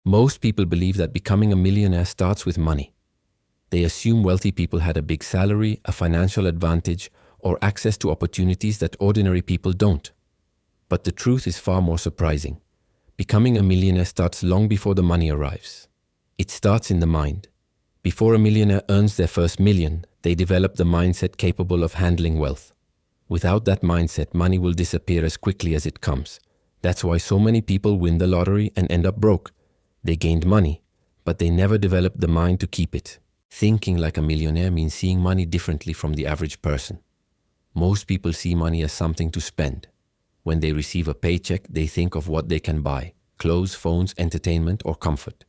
Most people believe that becoming a millionaire starts with money. They assume wealthy people had a big salary, a financial advantage, or access to opportunities that ordinary people don't. But the truth is far more surprising. Becoming a millionaire starts long before the money arrives. It starts in the mind. Before a millionaire earns their first million, they develop the mindset capable of handling wealth. Without that mindset, money will disappear as quickly as it comes. That's why so many people win the lottery and end up broke. They gained money, but they never developed the mind to keep it. Thinking like a millionaire means seeing money differently from the average person. Most people see money as something to spend. When they receive a paycheck, they think of what they can buy: clothes, phones, entertainment, or comfort.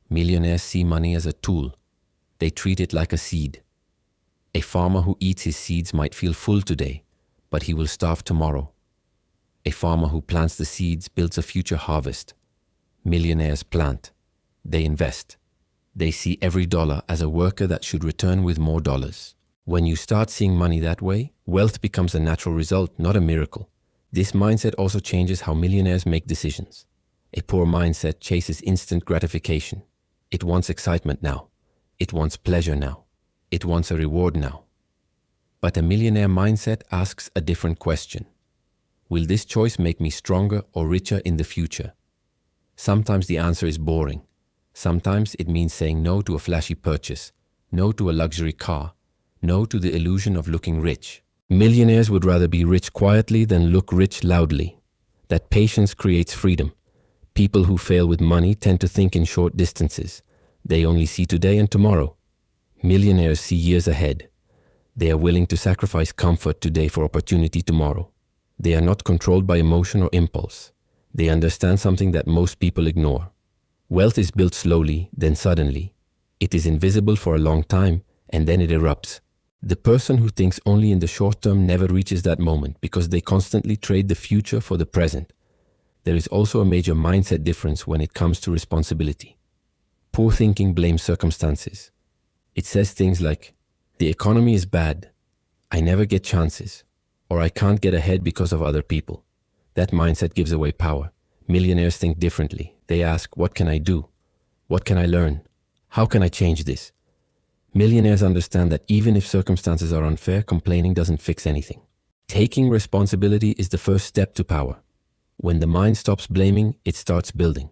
Millionaires see money as a tool. They treat it like a seed. A farmer who eats his seeds might feel full today, but he will starve tomorrow. A farmer who plants the seeds builds a future harvest. Millionaires plant. They invest. They see every dollar as a worker that should return with more dollars. When you start seeing money that way, wealth becomes a natural result, not a miracle. This mindset also changes how millionaires make decisions. A poor mindset chases instant gratification. It wants excitement now. It wants pleasure now. It wants a reward now. But a millionaire mindset asks a different question. Will this choice make me stronger or richer in the future? Sometimes the answer is boring. Sometimes it means saying no to a flashy purchase, no to a luxury car, no to the illusion of looking rich. Millionaires would rather be rich quietly than look rich loudly. That patience creates freedom. People who fail with money tend to think in short distances. They only see today and tomorrow. Millionaires see years ahead. They are willing to sacrifice comfort today for opportunity tomorrow. They are not controlled by emotion or impulse. They understand something that most people ignore. Wealth is built slowly, then suddenly. It is invisible for a long time, and then it erupts. The person who thinks only in the short term never reaches that moment because they constantly trade the future for the present. There is also a major mindset difference when it comes to responsibility. Poor thinking blames circumstances. It says things like, the economy is bad, I never get chances, or I can't get ahead because of other people. That mindset gives away power. Millionaires think differently. They ask, what can I do? What can I learn? How can I change this? Millionaires understand that even if circumstances are unfair, complaining doesn't fix anything. Taking responsibility is the first step to power. When the mind stops blaming, it starts building.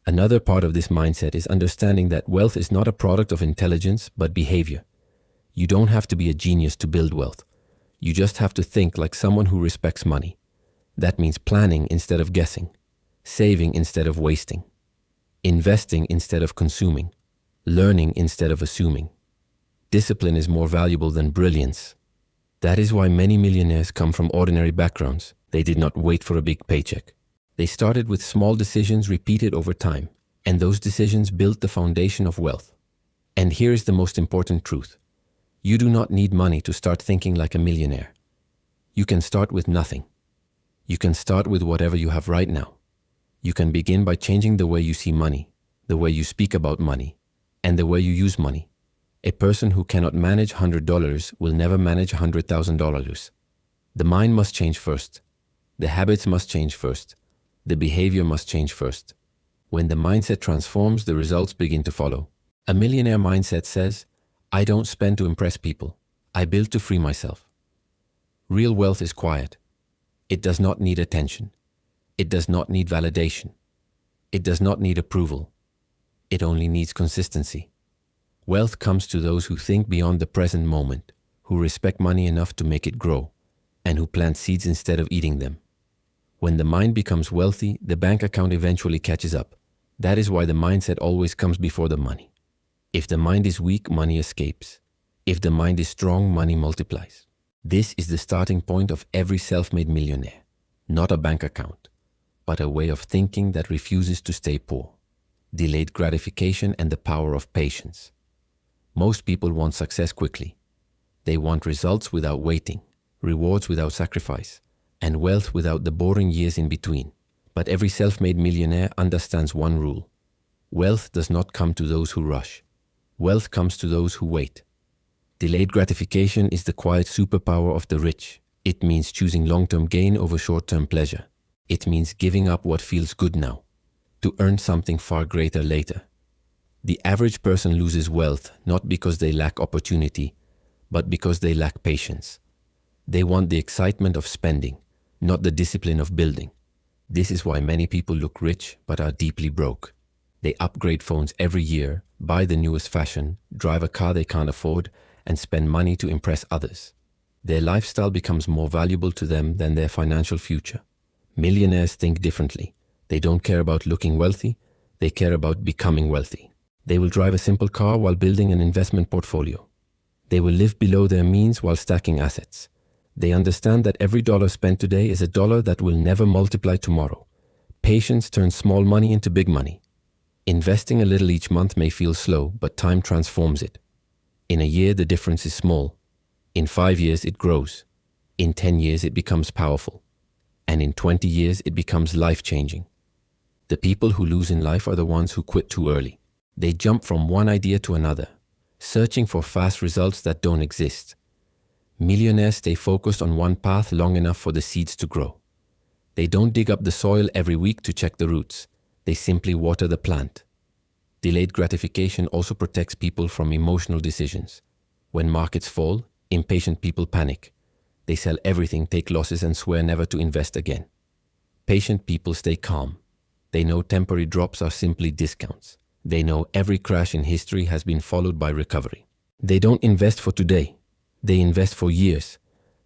Another part of this mindset is understanding that wealth is not a product of intelligence, but behavior. You don't have to be a genius to build wealth. You just have to think like someone who respects money. That means planning instead of guessing, saving instead of wasting, investing instead of consuming, learning instead of assuming. Discipline is more valuable than brilliance. That is why many millionaires come from ordinary backgrounds. They did not wait for a big paycheck. They started with small decisions repeated over time, and those decisions built the foundation of wealth. And here is the most important truth. You do not need money to start thinking like a millionaire. You can start with nothing. You can start with whatever you have right now. You can begin by changing the way you see money, the way you speak about money, and the way you use money. A person who cannot manage $100 will never manage $100,000. The mind must change first. The habits must change first. The behavior must change first. When the mindset transforms, the results begin to follow. A millionaire mindset says, I don't spend to impress people. I build to free myself. Real wealth is quiet. It does not need attention. It does not need validation. It does not need approval. It only needs consistency. Wealth comes to those who think beyond the present moment, who respect money enough to make it grow, and who plant seeds instead of eating them. When the mind becomes wealthy, the bank account eventually catches up. That is why the mindset always comes before the money. If the mind is weak, money escapes. If the mind is strong, money multiplies. This is the starting point of every self-made millionaire. Not a bank account, but a way of thinking that refuses to stay poor. Delayed gratification and the power of patience. Most people want success quickly. They want results without waiting, rewards without sacrifice, and wealth without the boring years in between. But every self-made millionaire understands one rule. Wealth does not come to those who rush. Wealth comes to those who wait. Delayed gratification is the quiet superpower of the rich. It means choosing long-term gain over short-term pleasure. It means giving up what feels good now. to earn something far greater later. The average person loses wealth not because they lack opportunity, but because they lack patience. They want the excitement of spending, not the discipline of building. This is why many people look rich but are deeply broke. They upgrade phones every year, buy the newest fashion, drive a car they can't afford, and spend money to impress others. Their lifestyle becomes more valuable to them than their financial future. Millionaires think differently. They don't care about looking wealthy, they care about becoming wealthy. They will drive a simple car while building an investment portfolio. They will live below their means while stacking assets. They understand that every dollar spent today is a dollar that will never multiply tomorrow. Patience turns small money into big money. Investing a little each month may feel slow, but time transforms it. In a year, the difference is small. In 5 years, it grows. In 10 years, it becomes powerful. And in 20 years, it becomes life-changing. The people who lose in life are the ones who quit too early. They jump from one idea to another, searching for fast results that don't exist. Millionaires stay focused on one path long enough for the seeds to grow. They don't dig up the soil every week to check the roots. They simply water the plant. Delayed gratification also protects people from emotional decisions. When markets fall, impatient people panic. They sell everything, take losses, and swear never to invest again. Patient people stay calm. They know temporary drops are simply discounts. They know every crash in history has been followed by recovery. They don't invest for today. They invest for years.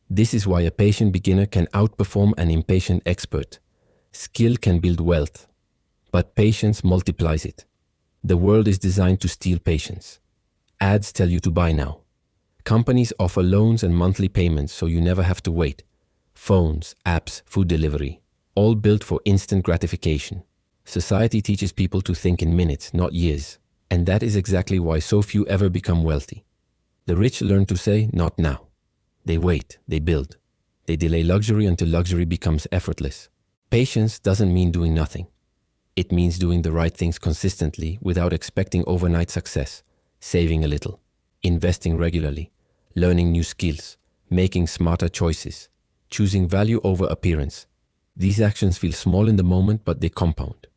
This is why a patient beginner can outperform an impatient expert. Skill can build wealth, but patience multiplies it. The world is designed to steal patience. Ads tell you to buy now. Companies offer loans and monthly payments so you never have to wait. Phones, apps, food delivery, all built for instant gratification. Society teaches people to think in minutes, not years. And that is exactly why so few ever become wealthy. The rich learn to say, not now. They wait, they build. They delay luxury until luxury becomes effortless. Patience doesn't mean doing nothing. It means doing the right things consistently without expecting overnight success, saving a little, investing regularly, learning new skills, making smarter choices, choosing value over appearance. These actions feel small in the moment, but they compound.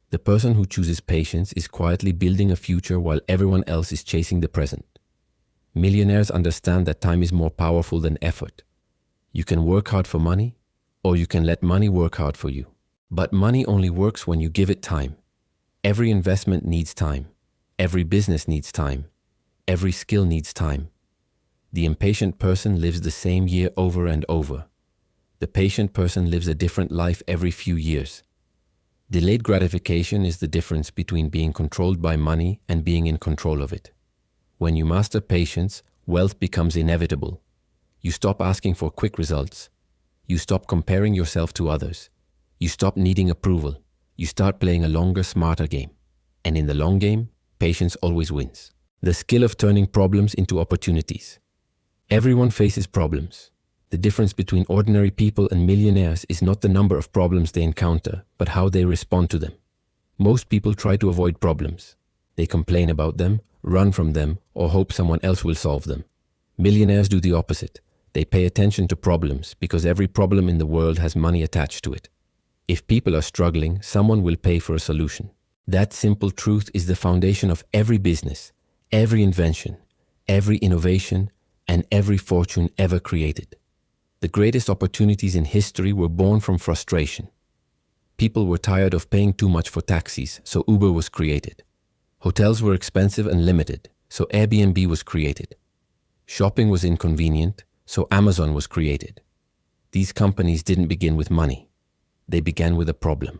The person who chooses patience is quietly building a future while everyone else is chasing the present. Millionaires understand that time is more powerful than effort. You can work hard for money, or you can let money work hard for you. But money only works when you give it time. Every investment needs time. Every business needs time. Every skill needs time. The impatient person lives the same year over and over. The patient person lives a different life every few years. Delayed gratification is the difference between being controlled by money and being in control of it. When you master patience, wealth becomes inevitable. You stop asking for quick results. You stop comparing yourself to others. You stop needing approval. You start playing a longer, smarter game. And in the long game, patience always wins. The skill of turning problems into opportunities. Everyone faces problems. The difference between ordinary people and millionaires is not the number of problems they encounter, but how they respond to them. Most people try to avoid problems. They complain about them, run from them, or hope someone else will solve them. Millionaires do the opposite. They pay attention to problems because every problem in the world has money attached to it. If people are struggling, someone will pay for a solution. That simple truth is the foundation of every business, every invention, every innovation, and every fortune ever created. The greatest opportunities in history were born from frustration. People were tired of paying too much for taxis, so Uber was created. Hotels were expensive and limited, so Airbnb was created. Shopping was inconvenient, so Amazon was created. These companies didn't begin with money. They began with a problem.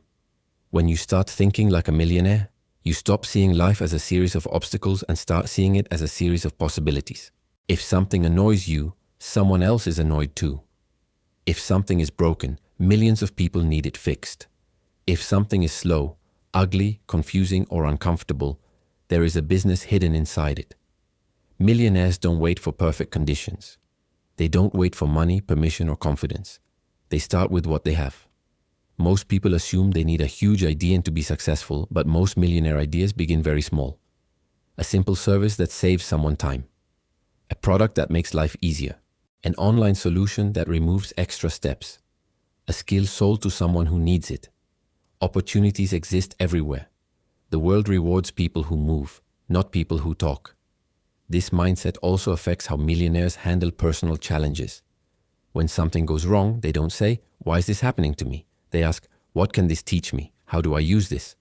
When you start thinking like a millionaire, you stop seeing life as a series of obstacles and start seeing it as a series of possibilities. If something annoys you, someone else is annoyed too. If something is broken, millions of people need it fixed. If something is slow, ugly, confusing, or uncomfortable, there is a business hidden inside it. Millionaires don't wait for perfect conditions. They don't wait for money, permission, or confidence. They start with what they have. Most people assume they need a huge idea to be successful, but most millionaire ideas begin very small. A simple service that saves someone time. A product that makes life easier. An online solution that removes extra steps. A skill sold to someone who needs it. Opportunities exist everywhere. The world rewards people who move, not people who talk. This mindset also affects how millionaires handle personal challenges. When something goes wrong, they don't say, "Why is this happening to me?" They ask, "What can this teach me? How do I use this?"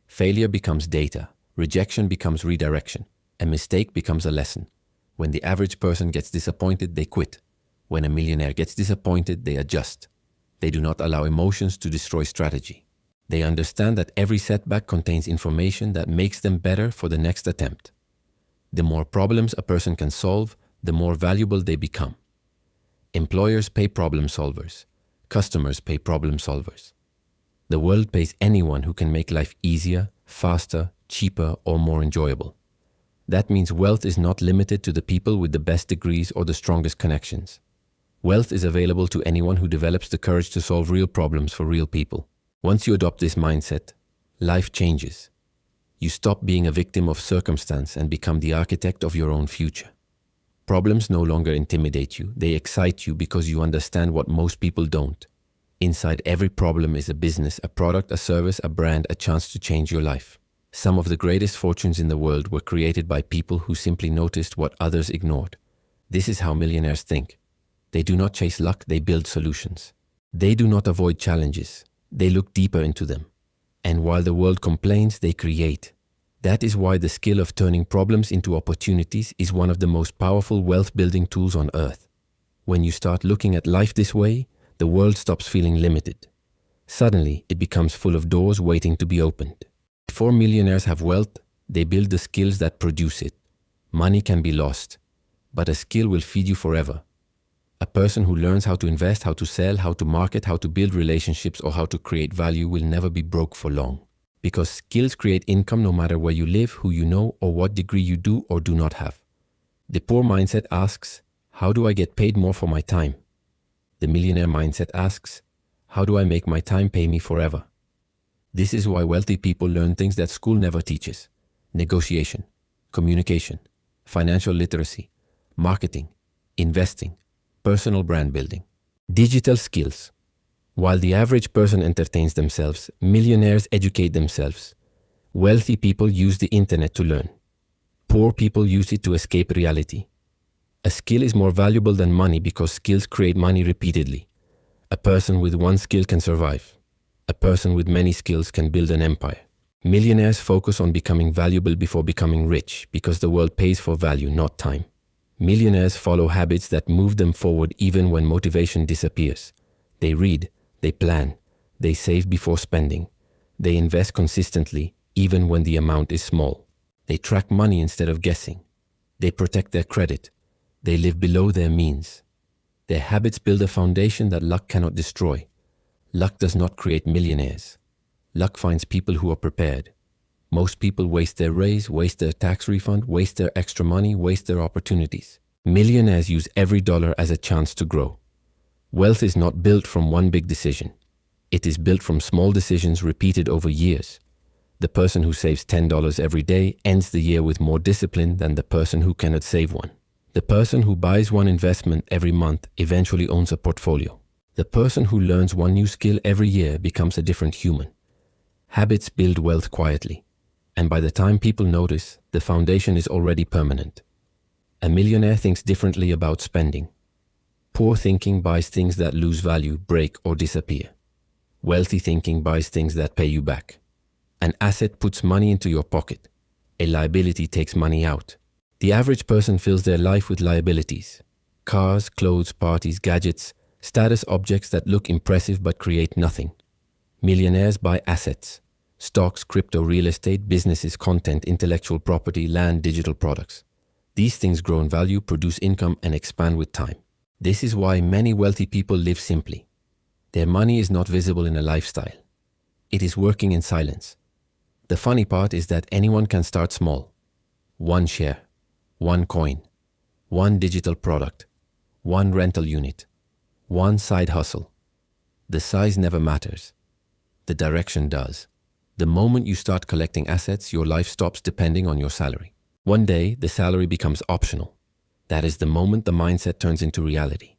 Failure becomes data, rejection becomes redirection, a mistake becomes a lesson. When the average person gets disappointed, they quit. When a millionaire gets disappointed, they adjust. They do not allow emotions to destroy strategy. They understand that every setback contains information that makes them better for the next attempt. The more problems a person can solve, the more valuable they become. Employers pay problem solvers. Customers pay problem solvers. The world pays anyone who can make life easier, faster, cheaper, or more enjoyable. That means wealth is not limited to the people with the best degrees or the strongest connections. Wealth is available to anyone who develops the courage to solve real problems for real people. Once you adopt this mindset, life changes. You stop being a victim of circumstance and become the architect of your own future. Problems no longer intimidate you. They excite you because you understand what most people don't. Inside every problem is a business, a product, a service, a brand, a chance to change your life. Some of the greatest fortunes in the world were created by people who simply noticed what others ignored. This is how millionaires think. They do not chase luck, they build solutions. They do not avoid challenges. They look deeper into them. And while the world complains, they create. That is why the skill of turning problems into opportunities is one of the most powerful wealth-building tools on earth. When you start looking at life this way, the world stops feeling limited. Suddenly, it becomes full of doors waiting to be opened. Before millionaires have wealth, they build the skills that produce it. Money can be lost, but a skill will feed you forever. A person who learns how to invest, how to sell, how to market, how to build relationships, or how to create value will never be broke for long. Because skills create income no matter where you live, who you know, or what degree you do or do not have. The poor mindset asks, "How do I get paid more for my time?" The millionaire mindset asks, "How do I make my time pay me forever?" This is why wealthy people learn things that school never teaches: negotiation, communication, financial literacy, marketing, investing, personal brand building, digital skills. While the average person entertains themselves, millionaires educate themselves. Wealthy people use the internet to learn. Poor people use it to escape reality. A skill is more valuable than money because skills create money repeatedly. A person with one skill can survive. A person with many skills can build an empire. Millionaires focus on becoming valuable before becoming rich because the world pays for value, not time. Millionaires follow habits that move them forward even when motivation disappears. They read, they plan, they save before spending. They invest consistently even when the amount is small. They track money instead of guessing. They protect their credit. They live below their means. Their habits build a foundation that luck cannot destroy. Luck does not create millionaires. Luck finds people who are prepared. Most people waste their raise, waste their tax refund, waste their extra money, waste their opportunities. Millionaires use every dollar as a chance to grow. Wealth is not built from one big decision. It is built from small decisions repeated over years. The person who saves $10 every day ends the year with more discipline than the person who cannot save one. The person who buys one investment every month eventually owns a portfolio. The person who learns one new skill every year becomes a different human. Habits build wealth quietly, and by the time people notice, the foundation is already permanent. A millionaire thinks differently about spending. Poor thinking buys things that lose value, break, or disappear. Wealthy thinking buys things that pay you back. An asset puts money into your pocket. A liability takes money out. The average person fills their life with liabilities. Cars, clothes, parties, gadgets, status objects that look impressive but create nothing. Millionaires buy assets. Stocks, crypto, real estate, businesses, content, intellectual property, land, digital products. These things grow in value, produce income, and expand with time. This is why many wealthy people live simply. Their money is not visible in a lifestyle. It is working in silence. The funny part is that anyone can start small. One share, one coin, one digital product, one rental unit, one side hustle. The size never matters. The direction does. The moment you start collecting assets, your life stops depending on your salary. One day, the salary becomes optional. That is the moment the mindset turns into reality.